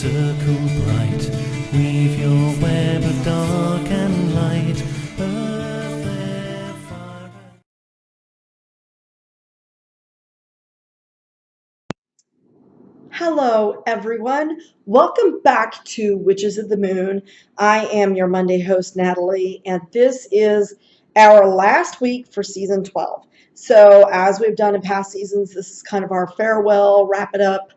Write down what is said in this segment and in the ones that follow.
circle bright, weave your web of dark and light. Earth, air, fire. Hello, everyone. Welcome back to Witches of the Moon. I am your Monday host, Natalie, and this is our last week for season 12. So, as we've done in past seasons, this is kind of our farewell, wrap it up.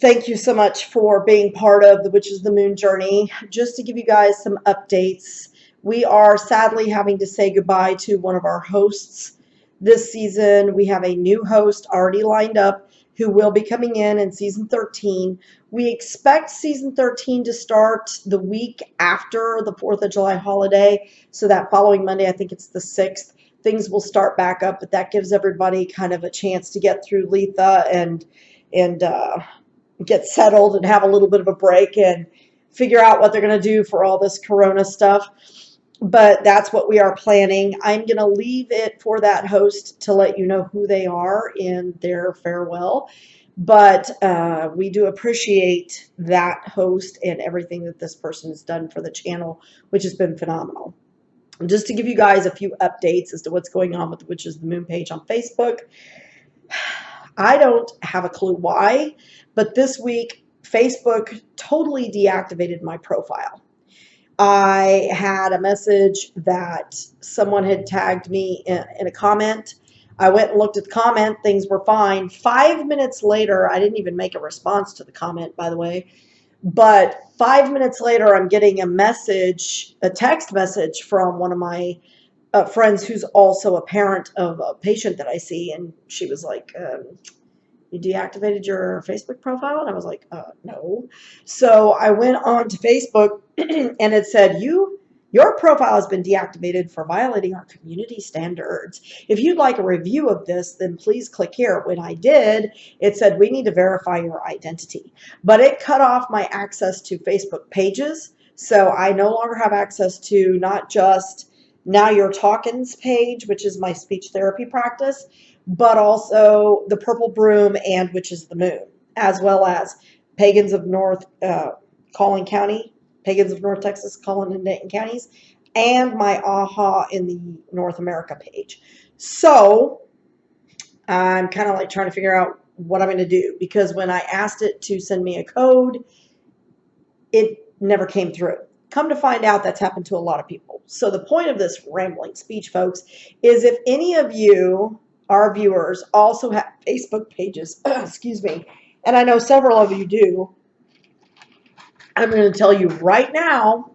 Thank you so much for being part of the Witches of the Moon journey. Just to give you guys some updates, we are sadly having to say goodbye to one of our hosts this season. We have a new host already lined up who will be coming in season 13. We expect season 13 to start the week after the 4th of July holiday. So that following Monday, I think it's the 6th, things will start back up, but that gives everybody kind of a chance to get through Letha and get settled and have a little bit of a break and figure out what they're going to do for all this Corona stuff. But that's what we are planning. I'm going to leave it for that host to let you know who they are in their farewell. But we do appreciate that host and everything that this person has done for the channel, which has been phenomenal. And just to give you guys a few updates as to what's going on with the Witches of the Moon page on Facebook. I don't have a clue why, but this week Facebook totally deactivated my profile. I had a message that someone had tagged me in a comment. I went and looked at the comment. Things were fine. 5 minutes later, I didn't even make a response to the comment, by the way. But 5 minutes later, I'm getting a message, a text message from one of my friends who's also a parent of a patient that I see. And she was like, you deactivated your Facebook profile? And I was like, no. So I went on to Facebook and it said, your profile has been deactivated for violating our community standards. If you'd like a review of this, then please click here. When I did, it said, we need to verify your identity. But it cut off my access to Facebook pages. So I no longer have access to not just Now You're Talkin's page, which is my speech therapy practice, but also the Purple Broom and Witches of the Moon, as well as Pagans of North Collin County, Pagans of North Texas, Collin and Denton counties, and my AHA in the North America page. So I'm kind of like trying to figure out what I'm going to do, because when I asked it to send me a code, it never came through. Come to find out, that's happened to a lot of people. So the point of this rambling speech, folks, is if any of you, our viewers, also have Facebook pages, excuse me, and I know several of you do, I'm going to tell you right now,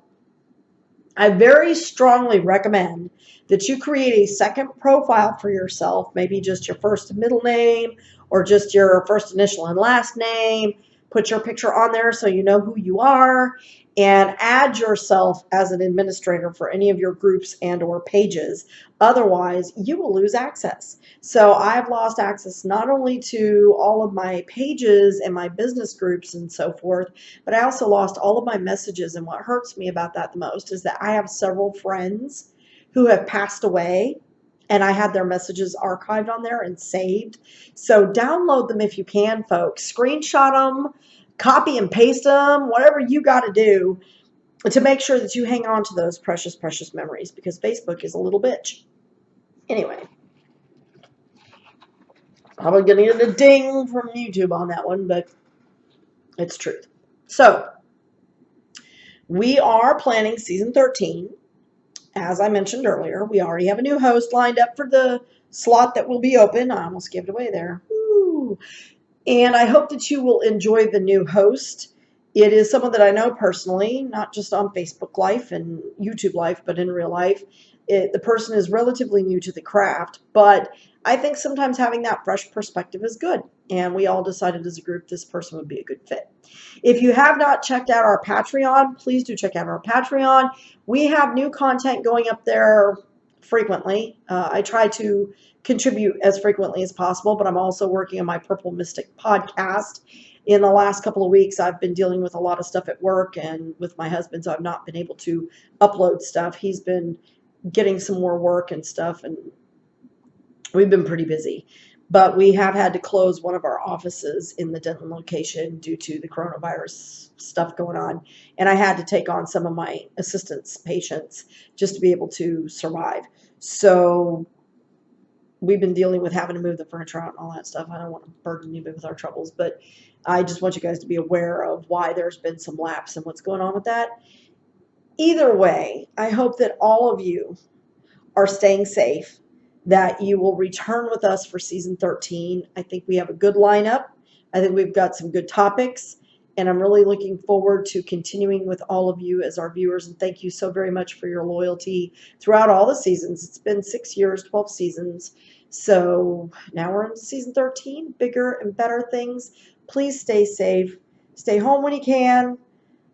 I very strongly recommend that you create a second profile for yourself, maybe just your first and middle name, or just your first initial and last name. Put your picture on there so you know who you are, and add yourself as an administrator for any of your groups and or pages. Otherwise, you will lose access. So I've lost access not only to all of my pages and my business groups and so forth, but I also lost all of my messages. And what hurts me about that the most is that I have several friends who have passed away, and I had their messages archived on there and saved. So download them if you can, folks. Screenshot them, copy and paste them, whatever you got to do to make sure that you hang on to those precious, precious memories, because Facebook is a little bitch. Anyway, probably going to get a ding from YouTube on that one, but it's truth. So we are planning season 13. As I mentioned earlier, we already have a new host lined up for the slot that will be open. I almost gave it away there. Woo. And I hope that you will enjoy the new host. It is someone that I know personally, not just on Facebook Live and YouTube Live, but in real life. The person is relatively new to the craft, but I think sometimes having that fresh perspective is good. And we all decided as a group this person would be a good fit. If you have not checked out our Patreon, please do check out our Patreon. We have new content going up there frequently. I try to contribute as frequently as possible, but I'm also working on my Purple Mystic podcast. In the last couple of weeks, I've been dealing with a lot of stuff at work and with my husband, so I've not been able to upload stuff. He's been getting some more work and stuff, and we've been pretty busy. but we have had to close one of our offices in the Denton location due to the coronavirus stuff going on. And I had to take on some of my assistants' patients just to be able to survive. So we've been dealing with having to move the furniture out and all that stuff. I don't want to burden you with our troubles, but I just want you guys to be aware of why there's been some lapse and what's going on with that. Either way, I hope that all of you are staying safe, that you will return with us for season 13. I think we have a good lineup. I think we've got some good topics, and I'm really looking forward to continuing with all of you as our viewers. And thank you so very much for your loyalty throughout all the seasons. It's been 6 years, 12 seasons. So now we're in season 13, bigger and better things. Please stay safe. Stay home when you can.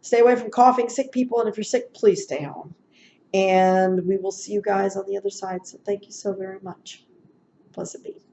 Stay away from coughing, sick people. And if you're sick, please stay home. And we will see you guys on the other side. So thank you so very much. Blessed be.